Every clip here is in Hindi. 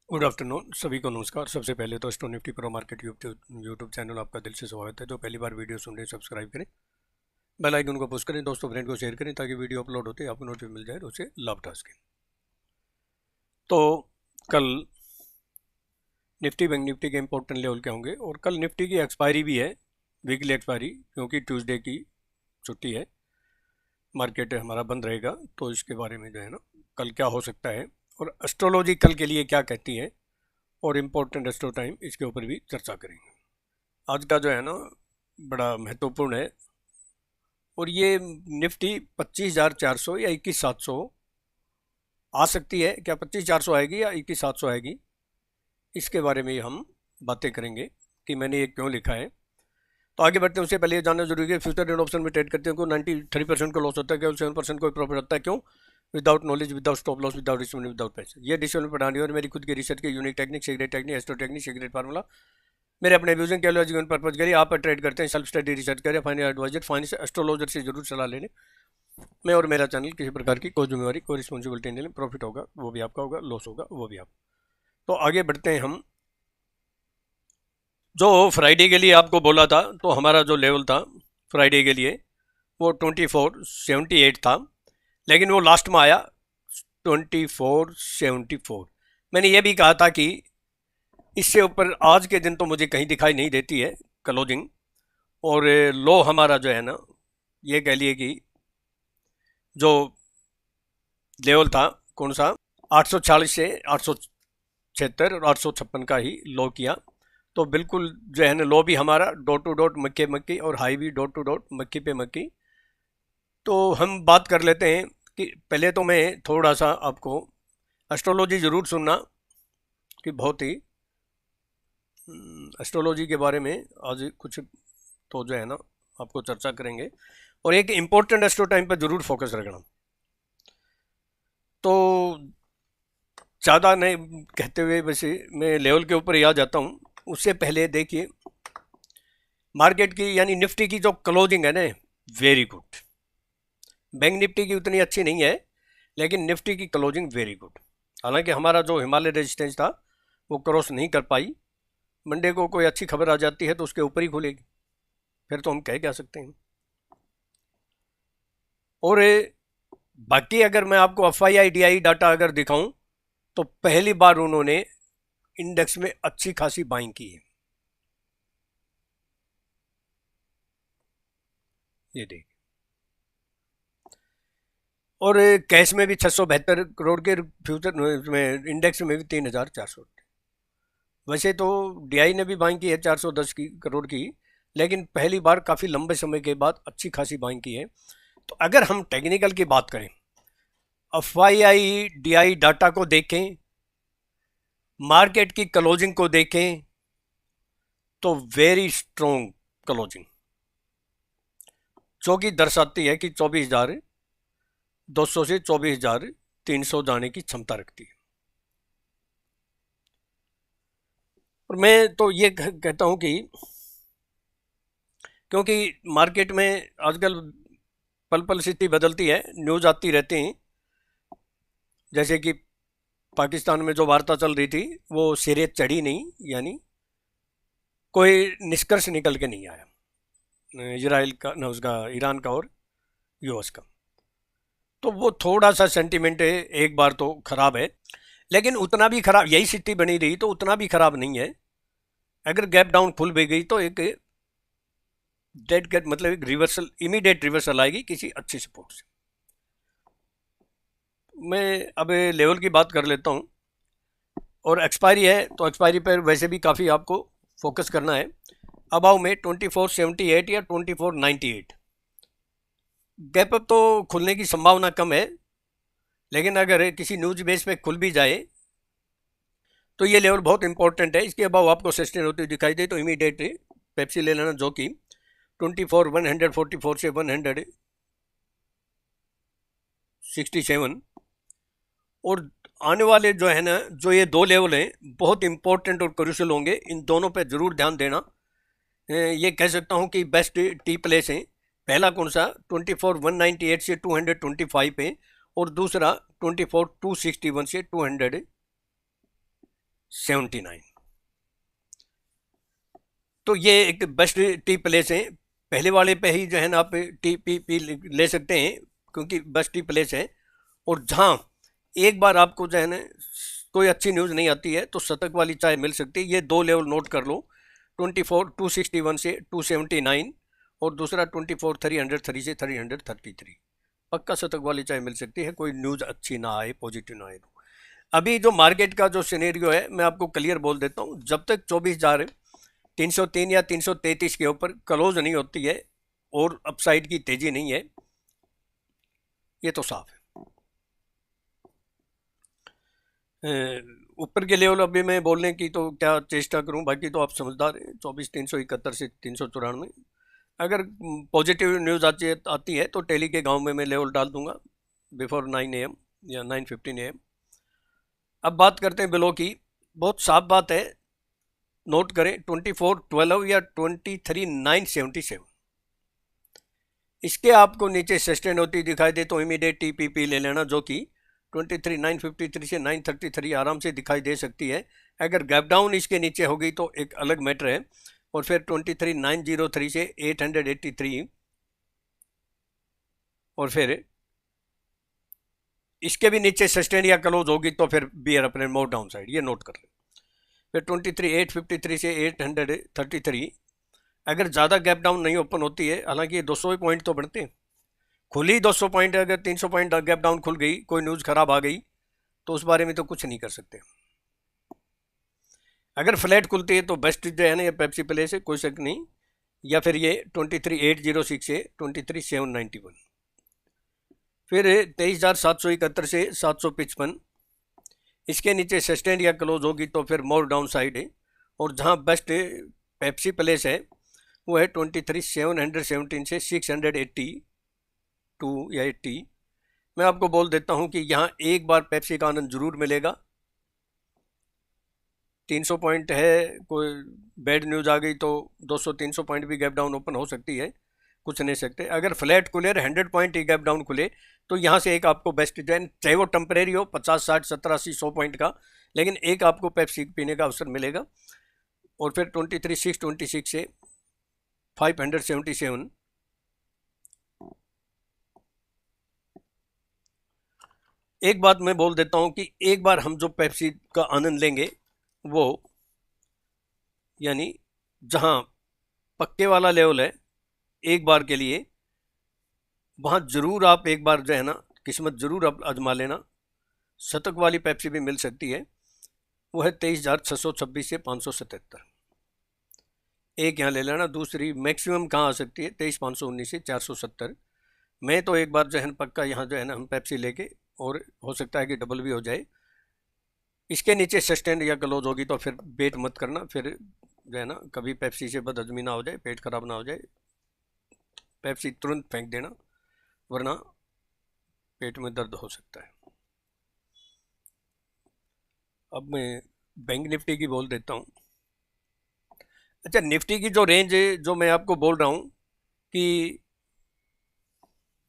गुड आफ्टरनून सभी को नमस्कार। सबसे पहले तो stone Nifty pro market YouTube channel आपका दिल से स्वागत है। जो पहली बार वीडियो सुन रहे हैं सब्सक्राइब करें, बेल आइकन को पुश करें, दोस्तों फ्रेंड को शेयर करें ताकि वीडियो अपलोड होते ही आपको नोटिफिकेशन मिल जाए, उसे लाभ उठा सकें। तो कल निफ्टी बैंक निफ्टी के इंपॉर्टेंट लेवल के होंगे और कल निफ्टी की एक्सपायरी भी है, वीकली एक्सपायरी, क्योंकि ट्यूसडे की छुट्टी है, मार्केट हमारा बंद रहेगा। तो इसके बारे में जो है ना कल क्या हो सकता है और एस्ट्रोलॉजी कल के लिए क्या कहती है और इम्पोर्टेंट एस्ट्रो टाइम, इसके ऊपर भी चर्चा करेंगे। आज का जो है ना बड़ा महत्वपूर्ण है और ये निफ्टी 25,400 या 21,700 आ सकती है। क्या 25,400 आएगी या 21,700 आएगी, इसके बारे में हम बातें करेंगे कि मैंने ये क्यों लिखा है। तो आगे बढ़ते हैं, उससे पहले ये जानना जरूरी है फ्यूचर एंड ऑप्शन में ट्रेड करते हैं 93% को लॉस होता है, केवल 7% को प्रॉफिट होता है। क्यों? Without knowledge, without stop loss, without risk, without पैसे। ये डिसीजन पढ़ानी और मेरी खुद की रिसर्च के unique technique, secret technique, astro technique, secret formula, मेरे अपने व्यूजन के जीवन पर्पज करिए। आप ट्रेड करते हैं, सेल्फ स्टडी रिसर्च करें, फाइनेंशियल एडवाइजर, फाइनेंशियल एस्ट्रोलॉजर से जरूर सलाह लेने। मैं और मेरा चैनल किसी प्रकार की कोई जिम्मेवारी, कोई रिस्पॉन्सिबिलिटी नहीं लें। प्रॉफिट होगा वो भी आपका होगा, लॉस होगा वो भी आप। तो आगे बढ़ते हैं हम। जो फ्राइडे के लिए आपको बोला था, तो हमारा जो लेवल था फ्राइडे के लिए वो 2478 था, लेकिन वो लास्ट में आया 2474। मैंने ये भी कहा था कि इससे ऊपर आज के दिन तो मुझे कहीं दिखाई नहीं देती है क्लोजिंग, और लो हमारा जो है ना, ये कह लिए कि जो लेवल था कौन सा, 840 से 876 और 856 का ही लो किया। तो बिल्कुल जो है ना लो भी हमारा डॉट टू डॉट मक्की मक्की और हाई भी डॉट टू डॉट मक्की पे मक्की। तो हम बात कर लेते हैं कि पहले तो मैं थोड़ा सा आपको एस्ट्रोलॉजी ज़रूर सुनना कि बहुत ही एस्ट्रोलॉजी के बारे में आज कुछ तो जो है ना आपको चर्चा करेंगे और एक इम्पोर्टेंट एस्ट्रो टाइम पर ज़रूर फोकस रखना। तो ज़्यादा नहीं कहते हुए वैसे मैं लेवल के ऊपर ही आ जाता हूँ। उससे पहले देखिए मार्केट की यानी निफ्टी की जो क्लोजिंग है ना, वेरी गुड। बैंक निफ्टी की उतनी अच्छी नहीं है, लेकिन निफ्टी की क्लोजिंग वेरी गुड। हालांकि हमारा जो हिमालय रेजिस्टेंस था वो क्रॉस नहीं कर पाई। मंडे को कोई अच्छी खबर आ जाती है तो उसके ऊपर ही खुलेगी, फिर तो हम कह क्या सकते हैं। और बाकी अगर मैं आपको FII DI डाटा अगर दिखाऊं तो पहली बार उन्होंने इंडेक्स में अच्छी खासी बाइंग की है। ये देख, और कैश में भी 672 करोड़ के, फ्यूचर में इंडेक्स में भी 3,400। वैसे तो DI ने भी बाइंग की है 410 करोड़ की, लेकिन पहली बार काफ़ी लंबे समय के बाद अच्छी खासी बाइंग की है। तो अगर हम टेक्निकल की बात करें, FII DI डाटा को देखें, मार्केट की क्लोजिंग को देखें, तो वेरी स्ट्रॉन्ग क्लोजिंग, जो कि दर्शाती है कि 24,200 से 24,300 जाने की क्षमता रखती है। और मैं तो ये कहता हूं कि क्योंकि मार्केट में आजकल पल पल स्थिति बदलती है, न्यूज़ आती रहती हैं। जैसे कि पाकिस्तान में जो वार्ता चल रही थी वो सिरे चढ़ी नहीं, यानी कोई निष्कर्ष निकल के नहीं आया इजराइल का न उसका, ईरान का और US का। तो वो थोड़ा सा सेंटीमेंट है, एक बार तो खराब है, लेकिन उतना भी खराब, यही स्थिति बनी रही तो उतना भी खराब नहीं है। अगर गैप डाउन खुल भी गई तो एक डेड कैट, मतलब एक रिवर्सल, इमीडिएट रिवर्सल आएगी किसी अच्छी सपोर्ट से। मैं अब लेवल की बात कर लेता हूँ। और एक्सपायरी है तो एक्सपायरी पर वैसे भी काफ़ी आपको फोकस करना है। अबाव में 2478 या 2498 गैप अप तो खुलने की संभावना कम है, लेकिन अगर किसी न्यूज बेस पे खुल भी जाए तो ये लेवल बहुत इंपॉर्टेंट है। इसके अबाव आपको सस्टेन होती हुई दिखाई दे तो इमीडिएट पेप्सी ले लेना, जो कि 24,144 से 167। और आने वाले जो है ना, जो ये दो लेवल हैं बहुत इंपॉर्टेंट और क्रूशियल होंगे, इन दोनों पे ज़रूर ध्यान देना। ये कह सकता हूँ कि बेस्ट टी प्लेस हैं। पहला कौन सा, 24,198 से 225 पे, और दूसरा 24,261 से 200 79। तो ये एक बेस्ट टी प्लेस है। पहले वाले पे ही जो है ना आप टी ले सकते हैं क्योंकि बेस्ट टी प्लेस है। और जहाँ एक बार आपको जो है ना कोई अच्छी न्यूज़ नहीं आती है तो शतक वाली चाय मिल सकती है। ये दो लेवल नोट कर लो, 24 261 से 279 और दूसरा 24 303 से 333। पक्का शतक वाली चाय मिल सकती है, कोई न्यूज़ अच्छी ना आए, पॉजिटिव ना आए तो। अभी जो मार्केट का जो सिनेरियो है मैं आपको क्लियर बोल देता हूँ, जब तक 24,303 या 333 के ऊपर क्लोज नहीं होती है और अपसाइड की तेजी नहीं है, ये तो साफ है। ऊपर के लेवल अभी मैं बोलने की तो क्या चेष्टा करूं, बाकी तो आप समझदार हैं। 24,371 से 394। अगर पॉजिटिव न्यूज़ आती है तो टेली के गांव में मैं लेवल डाल दूंगा बिफोर 9 AM या 9:15 AM। अब बात करते हैं बिलो की। बहुत साफ बात है, नोट करें 2412 या 23,977। इसके आपको नीचे सस्टेन होती दिखाई दे तो इमीडिएट TPP ले लेना, जो कि 23,953 से 933 आराम से दिखाई दे सकती है। अगर गैप डाउन इसके नीचे होगी तो एक अलग मैटर है। और फिर 23,903 से 883 और फिर इसके भी नीचे सस्टेन या क्लोज होगी तो फिर बियर अपने मोर डाउन साइड, ये नोट कर लें। फिर 23,853 से 833। अगर ज़्यादा गैप डाउन नहीं ओपन होती है, हालांकि 200 पॉइंट तो बढ़ते हैं, खुली 200 पॉइंट, अगर 300 पॉइंट गैप डाउन खुल गई, कोई न्यूज़ खराब आ गई तो उस बारे में तो कुछ नहीं कर सकते। अगर फ्लैट खुलती है तो बेस्ट जो है ना ये पेप्सी प्लेस है, कोई शक नहीं। या फिर ये 23,806 से 23,791। फिर 23,771 से 755। इसके नीचे सस्टेन या क्लोज होगी तो फिर मोर डाउन साइड है। और जहाँ बेस्ट पेप्सी प्लेस है वो है 23,717 से 682 या 80। मैं आपको बोल देता हूँ कि यहाँ एक बार पेप्सी का आनंद जरूर मिलेगा। 300 पॉइंट है, कोई बैड न्यूज़ आ गई तो 200-300 पॉइंट भी गैप डाउन ओपन हो सकती है, कुछ नहीं सकते। अगर फ्लैट खुले 100 पॉइंट ही गैप डाउन खुले तो यहाँ से एक आपको बेस्ट डिजाइन, चाहे वो टेम्परेरी हो 50 60 70 80 100 पॉइंट का, लेकिन एक आपको पेप्सी पीने का अवसर मिलेगा। और फिर 23,626 से 577। एक बात मैं बोल देता हूँ कि एक बार हम जो पेप्सी का आनंद लेंगे वो, यानी जहाँ पक्के वाला लेवल है एक बार के लिए, वहाँ ज़रूर आप एक बार जो है ना किस्मत ज़रूर आप आजमा लेना। शतक वाली पेप्सी भी मिल सकती है, वो है 23,626 से 577। एक यहाँ ले लेना। दूसरी मैक्सिमम कहाँ आ सकती है, 23,519 से 470। मैं तो एक बार जो है पक्का यहाँ जो है ना हम पेप्सी लेके, और हो सकता है कि डबल भी हो जाए। इसके नीचे सस्टेन या क्लोज होगी तो फिर वेट मत करना, फिर जो है ना कभी पेप्सी से बदहजमी ना हो जाए, पेट खराब ना हो जाए, पेप्सी तुरंत फेंक देना वरना पेट में दर्द हो सकता है। अब मैं बैंक निफ्टी की बोल देता हूँ। अच्छा, निफ्टी की जो रेंज है जो मैं आपको बोल रहा हूँ कि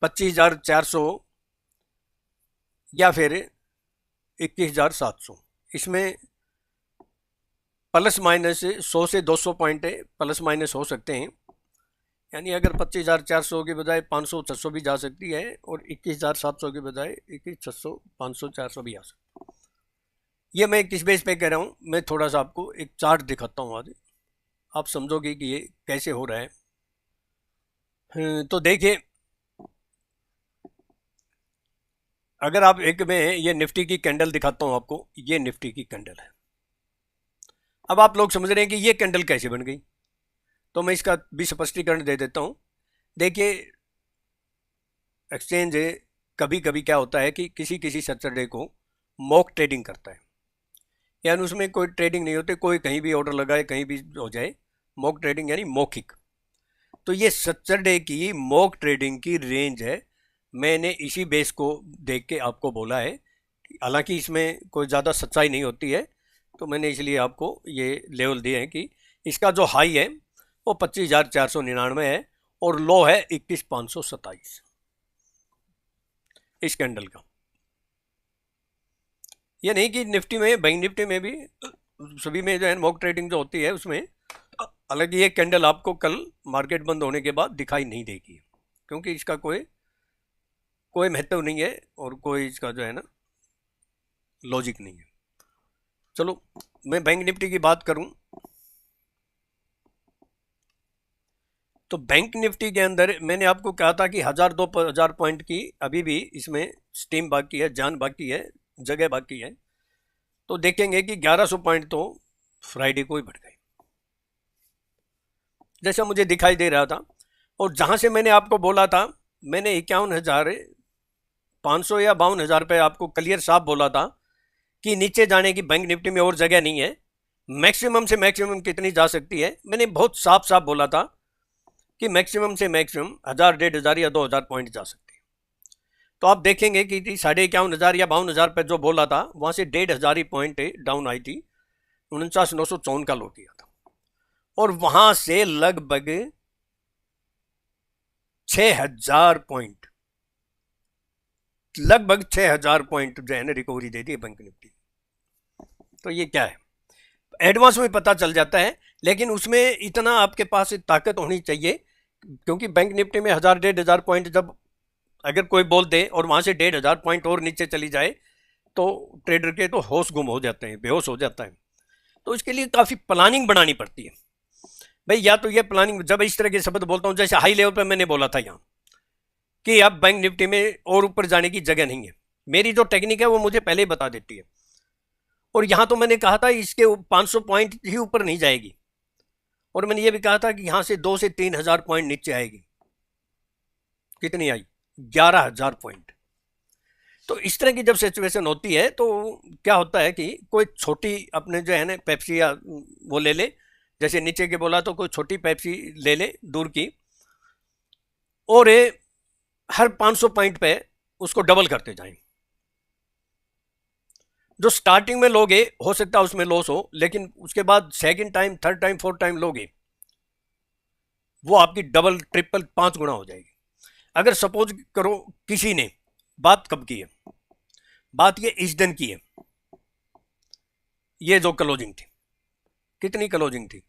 25,400 या फिर 21,700, इसमें प्लस माइनस 100 से 200 पॉइंट है, प्लस माइनस हो सकते हैं। यानी अगर 25,400 के बजाय 500 600 भी जा सकती है, और 21,700 के बजाय 21,600 500 400 भी आ सकती है। ये मैं किस बेस पे कह रहा हूँ, मैं थोड़ा सा आपको एक चार्ट दिखाता हूँ आज, आप समझोगे कि ये कैसे हो रहा है। तो देखिए, अगर आप एक में ये निफ्टी की कैंडल दिखाता हूँ आपको, ये निफ्टी की कैंडल है। अब आप लोग समझ रहे हैं कि ये कैंडल कैसे बन गई, तो मैं इसका भी स्पष्टीकरण दे देता हूँ। देखिए, एक्सचेंज कभी कभी क्या होता है कि किसी किसी सैटरडे को मॉक ट्रेडिंग करता है, यानी उसमें कोई ट्रेडिंग नहीं होती, कोई कहीं भी ऑर्डर लगाए कहीं भी हो जाए। मॉक ट्रेडिंग यानी मौखिक। तो ये सैटरडे की मॉक ट्रेडिंग की रेंज है, मैंने इसी बेस को देख के आपको बोला है। हालांकि इसमें कोई ज़्यादा सच्चाई नहीं होती है, तो मैंने इसलिए आपको ये लेवल दिए हैं कि इसका जो हाई है वो 25,499 है और लो है 21,527 इस कैंडल का। ये नहीं कि निफ्टी में, बैंक निफ्टी में भी सभी में जो है मॉक ट्रेडिंग जो होती है उसमें हालांकि ये कैंडल आपको कल मार्केट बंद होने के बाद दिखाई नहीं देगी, क्योंकि इसका कोई कोई महत्व नहीं है और कोई इसका जो है ना लॉजिक नहीं है। चलो मैं बैंक निफ्टी की बात करूं तो बैंक निफ्टी के अंदर मैंने आपको कहा था कि 1000-2000 पॉइंट की अभी भी इसमें स्टीम बाकी है, जान बाकी है, जगह बाकी है। तो देखेंगे कि 1100 पॉइंट तो फ्राइडे को ही बढ़ गए जैसा मुझे दिखाई दे रहा था। और जहां से मैंने आपको बोला था, मैंने 51,500 या 52,000 पे आपको क्लियर साफ बोला था कि नीचे जाने की बैंक निफ्टी में और जगह नहीं है, मैक्सिमम से मैक्सिमम कितनी जा सकती है। मैंने बहुत साफ साफ बोला था कि मैक्सिमम से मैक्सिमम 1000, 1500 या 2000 पॉइंट जा सकते हैं। तो आप देखेंगे कि 51,500 या 52,000 पे जो बोला था वहां से 1500 ही पॉइंट डाउन आई थी, 49,954 का लो किया था। और वहां से लगभग 6,000 पॉइंट, लगभग 6,000 पॉइंट जो है ना रिकवरी दे दी बैंक निफ्टी। तो ये क्या है, एडवांस में पता चल जाता है, लेकिन उसमें इतना आपके पास ताकत होनी चाहिए, क्योंकि बैंक निफ्टी में 1000, 1500 पॉइंट जब अगर कोई बोल दे और वहां से 1500 पॉइंट और नीचे चली जाए तो ट्रेडर के तो होश गुम हो जाते हैं, बेहोश हो जाता है। तो इसके लिए काफ़ी प्लानिंग बनानी पड़ती है भाई। या तो ये प्लानिंग, जब इस तरह के शब्द बोलता हूं जैसे हाई लेवल पर मैंने बोला था यहाँ कि अब बैंक निफ्टी में और ऊपर जाने की जगह नहीं है, मेरी जो टेक्निक है वो मुझे पहले ही बता देती है। और यहां तो मैंने कहा था इसके 500 पॉइंट ही ऊपर नहीं जाएगी, और मैंने ये भी कहा था कि यहां से 2 से 3,000 पॉइंट नीचे आएगी। कितनी आई? 11,000 पॉइंट। तो इस तरह की जब सिचुएशन होती है तो क्या होता है कि कोई छोटी अपने जो है ना पेप्सी या वो ले ले, जैसे नीचे के बोला तो कोई छोटी पेप्सी ले ले दूर की, और हर 500 पॉइंट पे उसको डबल करते जाएं। जो स्टार्टिंग में लोगे हो सकता है उसमें लॉस हो, लेकिन उसके बाद second time, third time, fourth time लोगे वो आपकी डबल, ट्रिपल, 5 गुना हो जाएगी। अगर सपोज करो किसी ने, बात कब की है, बात ये इस दिन की है, ये जो क्लोजिंग थी, कितनी क्लोजिंग थी?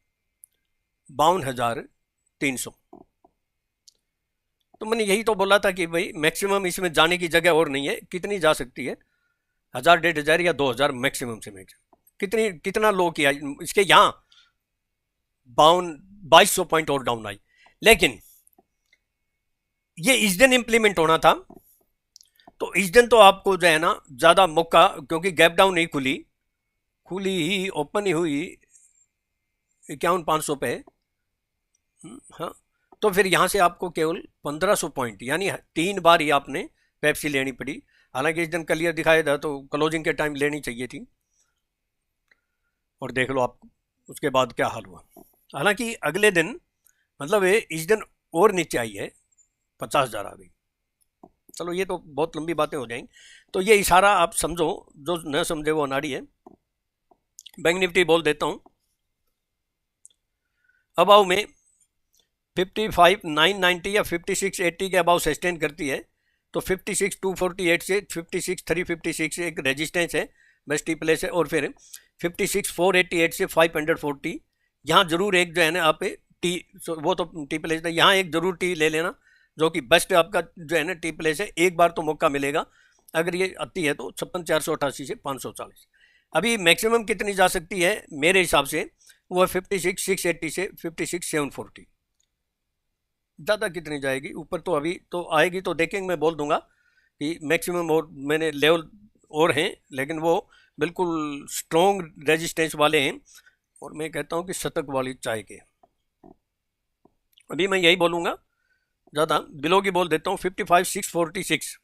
52,300। तो मैंने यही तो बोला था कि भाई मैक्सिमम इसमें जाने की जगह और नहीं है, कितनी जा सकती है? 1000, 1500 या 2000 मैक्सिमम से मैक्सिमम। कितना लो किया इसके? यहां 2200 पॉइंट और डाउन आई, लेकिन ये इस दिन इंप्लीमेंट होना था। तो इस दिन तो आपको जो है ना ज्यादा मौका, क्योंकि गैप डाउन नहीं खुली, खुली ही ओपन ही हुई 51,500 पे। हाँ, तो फिर यहां से आपको केवल 1500 पॉइंट, यानी 3 बार ही आपने पेप्सी लेनी पड़ी। हालांकि इस दिन क्लियर दिखाया था तो क्लोजिंग के टाइम लेनी चाहिए थी, और देख लो आप उसके बाद क्या हाल हुआ। हालांकि अगले दिन, मतलब इस दिन और नीचे आई है, 50,000 आ गई। चलो ये तो बहुत लंबी बातें हो जाएंगी, तो ये इशारा आप समझो, जो न समझे वो अनाड़ी है। बैंक निफ्टी बोल देता हूं, अबाव में 55,990 या 5680 के अबाव सस्टेन करती है, तो 56,248 से 56,356 एक रेजिस्टेंस है, बेस्ट टी प्लेस है, और फिर 56,488 से 540, यहाँ जरूर एक जो है ना आप टी, वो तो टी प्लेस है, यहाँ एक जरूर टी ले लेना, जो कि बेस्ट आपका जो है ना टी प्लेस है। एक बार तो मौका मिलेगा, अगर ये आती है तो 56,488 से 540। अभी मैक्सिमम कितनी जा सकती है मेरे हिसाब से? वो 56,680 से 56,740। ज़्यादा कितनी जाएगी ऊपर? तो अभी तो आएगी तो देखेंगे, मैं बोल दूंगा कि मैक्सिमम और मैंने लेवल और हैं, लेकिन वो बिल्कुल स्ट्रॉन्ग रेजिस्टेंस वाले हैं, और मैं कहता हूं कि शतक वाली चाय के। अभी मैं यही बोलूँगा, ज़्यादा बिलो की बोल देता हूँ, 55,646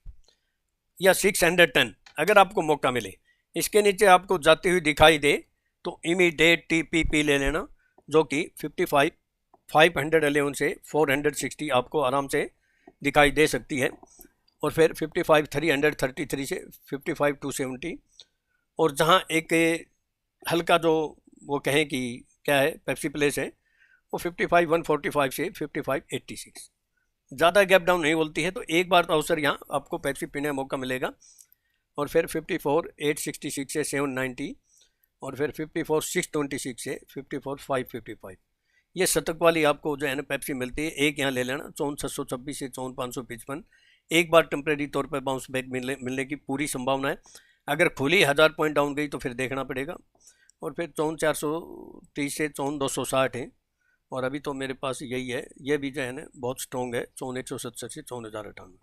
या 610 अगर आपको मौका मिले। इसके नीचे आपको जाती हुई दिखाई दे तो इमीडिएट TPP ले लेना, जो कि 55,511 से 460 आपको आराम से दिखाई दे सकती है, और फिर 55,333 से 55,270, और जहाँ एक हल्का जो वो कहें कि क्या है पेप्सी प्लेस है, वो 55,145 से 55,86। ज़्यादा गैप डाउन नहीं बोलती है, तो एक बार तो अवसर यहाँ आपको पेप्सी पीने का मौका मिलेगा, और फिर 54,866 से 790, और फिर 54,626 से 54,555, ये शतक वाली आपको जो है ना पेप्सी मिलती है। एक यहाँ ले लेना 54,626 से 54,555, एक बार टेम्प्रेरी तौर पर बाउंस बैक मिलने की पूरी संभावना है। अगर खुली 1000 पॉइंट डाउन गई तो फिर देखना पड़ेगा। और फिर 54,430 से 54,260 है, और अभी तो मेरे पास यही है, ये भी जो है ना बहुत स्ट्रॉन्ग है, 54,170 से 54,098,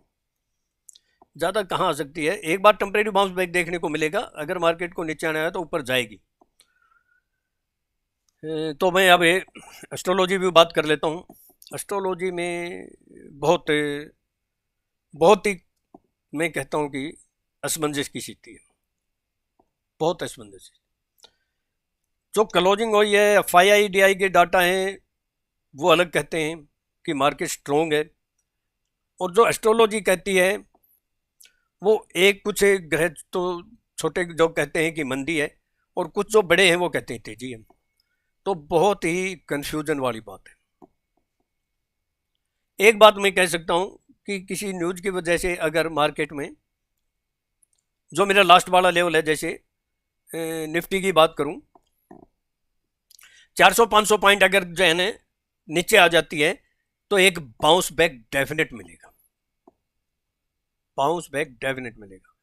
ज़्यादा कहाँ आ सकती है। एक बार टेम्प्रेरी बाउंस बैक देखने को मिलेगा, अगर मार्केट को नीचे आना है तो ऊपर जाएगी। तो मैं अब एस्ट्रोलॉजी भी बात कर लेता हूँ। एस्ट्रोलॉजी में बहुत बहुत ही मैं कहता हूँ कि असमंजस की स्थिति है, बहुत असमंजस। जो क्लोजिंग हुई है FII-DI के डाटा हैं वो अलग कहते हैं कि मार्केट स्ट्रोंग है, और जो एस्ट्रोलॉजी कहती है वो कुछ ग्रह तो छोटे जो कहते हैं कि मंदी है, और कुछ जो बड़े हैं वो कहते हैं तेजी है। तो बहुत ही कंफ्यूजन वाली बात है। एक बात मैं कह सकता हूं कि किसी न्यूज की वजह से अगर मार्केट में जो मेरा लास्ट वाला लेवल है, जैसे निफ्टी की बात करूं, 400-500 पॉइंट अगर जो है ना नीचे आ जाती है तो एक बाउंस बैक डेफिनेट मिलेगा, बाउंस बैक डेफिनेट मिलेगा।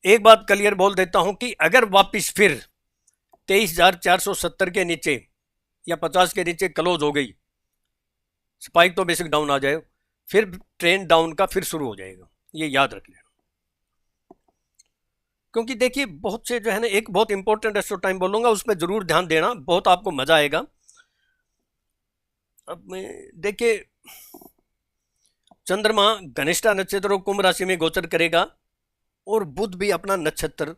एक बात क्लियर बोल देता हूं कि अगर वापस फिर 23,470 के नीचे या 50 के नीचे क्लोज हो गई, स्पाइक तो बेसिक डाउन आ जाए, फिर ट्रेंड डाउन का फिर शुरू हो जाएगा, ये याद रख लेना। क्योंकि देखिए बहुत से जो है ना, एक बहुत इंपॉर्टेंट एस्ट्रो टाइम बोलूंगा, उसमें जरूर ध्यान देना, बहुत आपको मजा आएगा। अब मैं देखिए, चंद्रमा घनिष्ठा नक्षत्र और कुंभ राशि में गोचर करेगा, और बुध भी अपना नक्षत्र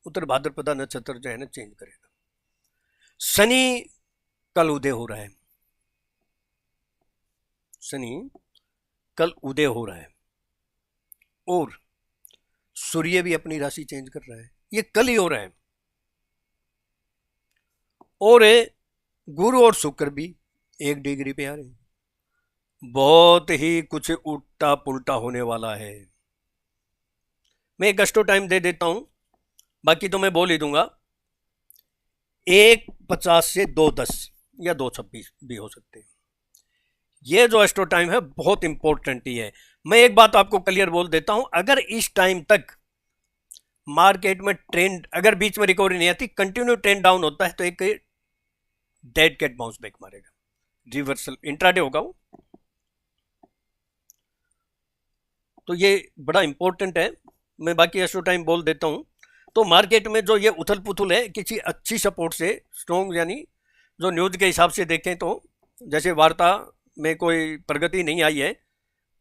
उत्तर भाद्रपदा नक्षत्र जो है ना चेंज करेगा। शनि कल उदय हो रहा है, शनि कल उदय हो रहा है, और सूर्य भी अपनी राशि चेंज कर रहा है, ये कल ही हो रहा है। और गुरु और शुक्र भी 1 डिग्री पे आ रहे हैं, बहुत ही कुछ उल्टा पुल्टा होने वाला है। मैं एक एस्ट्रो टाइम दे देता हूं, बाकी तो मैं बोल ही दूंगा। 1:50 से 2:10 या 2:26 भी हो सकते हैं। ये जो एस्ट्रो टाइम है बहुत इंपॉर्टेंट ही है। मैं एक बात आपको क्लियर बोल देता हूं, अगर इस टाइम तक मार्केट में ट्रेंड अगर बीच में रिकवरी नहीं आती, कंटिन्यू ट्रेंड डाउन होता है, तो एक डेड कैट बाउंस बैक मारेगा, रिवर्सल इंट्राडे होगा वो। तो ये बड़ा इंपॉर्टेंट है, मैं बाकी एस्ट्रो टाइम बोल देता हूं। तो मार्केट में जो ये उथल पुथल है, किसी अच्छी सपोर्ट से स्ट्रॉन्ग, यानी जो न्यूज के हिसाब से देखें तो जैसे वार्ता में कोई प्रगति नहीं आई है,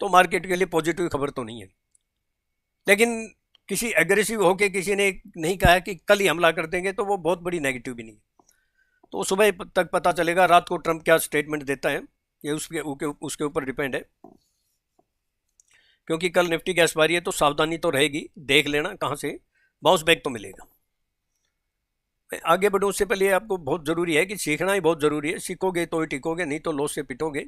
तो मार्केट के लिए पॉजिटिव खबर तो नहीं है। लेकिन किसी एग्रेसिव होके किसी ने नहीं कहा कि कल ही हमला कर देंगे, तो वो बहुत बड़ी नेगेटिव भी नहीं। तो सुबह तक पता चलेगा, रात को ट्रंप क्या स्टेटमेंट देता है, ये उसके ऊपर डिपेंड है। क्योंकि कल निफ्टी की एक्सपायरी है, तो सावधानी तो रहेगी, देख लेना कहाँ से बाउंस बैक तो मिलेगा। मैं आगे बढ़ूँ उससे पहले आपको बहुत ज़रूरी है कि सीखना ही बहुत ज़रूरी है, सीखोगे तो ही टिकोगे, नहीं तो लॉस से पिटोगे।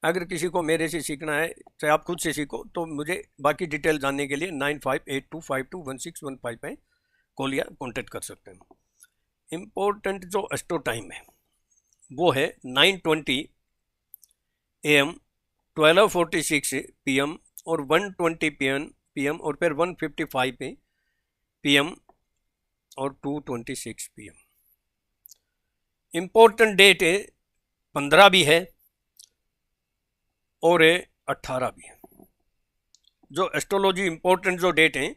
अगर किसी को मेरे से सीखना है, चाहे आप खुद से सीखो, तो मुझे बाकी डिटेल जानने के लिए 9582521615 पे कॉल या कॉन्टेक्ट कर सकते हैं। इम्पोर्टेंट जो एस्ट्रो टाइम है वो है 9:20 AM, 12:46 PM और 1:20 PM और फिर 1:55 PM और 2:26 PM। इम्पोर्टेंट डेट 15 भी है और 18 भी है। जो एस्ट्रोलॉजी इम्पोर्टेंट जो डेट हैं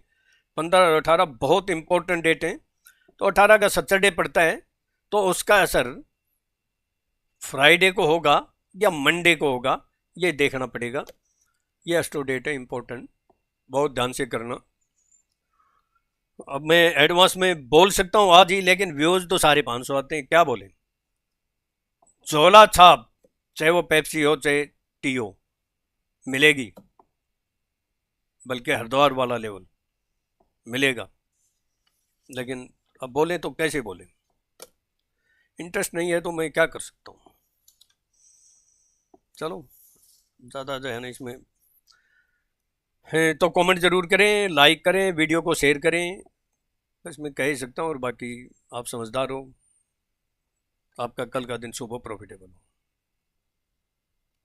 15 और 18 बहुत इम्पोर्टेंट डेट हैं। तो 18 का सैटरडे पड़ता है, तो उसका असर फ्राइडे को होगा या मंडे को होगा, ये देखना पड़ेगा। ये एस्ट्रो डेट है इम्पोर्टेंट, बहुत ध्यान से करना। अब मैं एडवांस में बोल सकता हूँ आज ही, लेकिन व्यूज तो 550 आते हैं, क्या बोले। झोला छाप, चाहे वो पेप्सी हो चाहे टी हो, मिलेगी, बल्कि हरिद्वार वाला लेवल मिलेगा। लेकिन अब बोले तो कैसे बोले, इंटरेस्ट नहीं है तो मैं क्या कर सकता हूँ। चलो ज़्यादा जो है ना इसमें है, तो कमेंट ज़रूर करें, लाइक करें, वीडियो को शेयर करें, बस मैं कह ही सकता हूँ, और बाकी आप समझदार हो, आपका कल का दिन सुबह प्रॉफिटेबल हो।